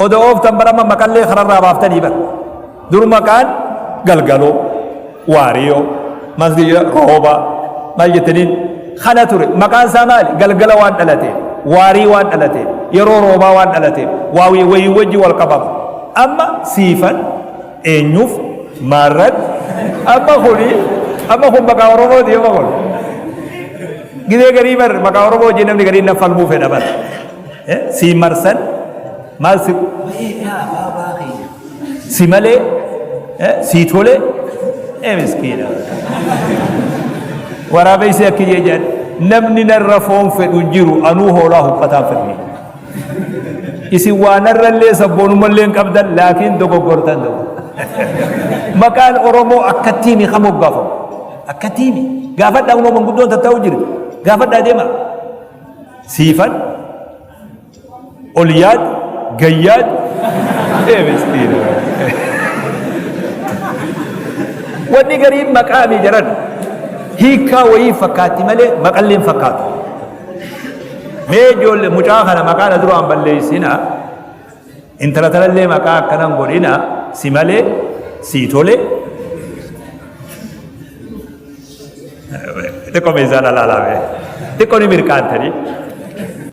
odoo tambarama maqallee khararraa baaftanii bar dur maqaan galgaloo waariyoo masjida rooba maal jettaniin kana ture maqaan isaa maali galgala waan dhalate waarii waan dhalate yeroo roobaa waan dhalate waawii wayii wajji wal qabama amma siifan eenyuuf maarrat amma kun maqaa oromooti yoo kun gidee garii bar maqaa oromoo hojii namni garii na falmuu fedha bar sii marsan maal si malee sii tole miskiina waraabeysi akki jejan namni narra foon fedhu jiru anuu hoolaa huphataan fedhi isin waa narrallee sabboonumallee hin qabdan laakiin dogoggortan ta'u maqaan oromoo akkattiimi kam hoggaafamu akkattiimi gaafadhaa unoo manguddoon tattaa'u jiru gaafadhaa deema siifan olyaad gayyaad miskiina wanni gariin maqaami jaran hiikaa wayii fakkaatti malee maqalleen fakkaatu mee ijoollee mucaa kana maqaana duraan balleessina intala talallee maqaa akkanan godhina si malee sii tole xiqqoo meeshaan alaalaame xiqqoo ni mirkaantanii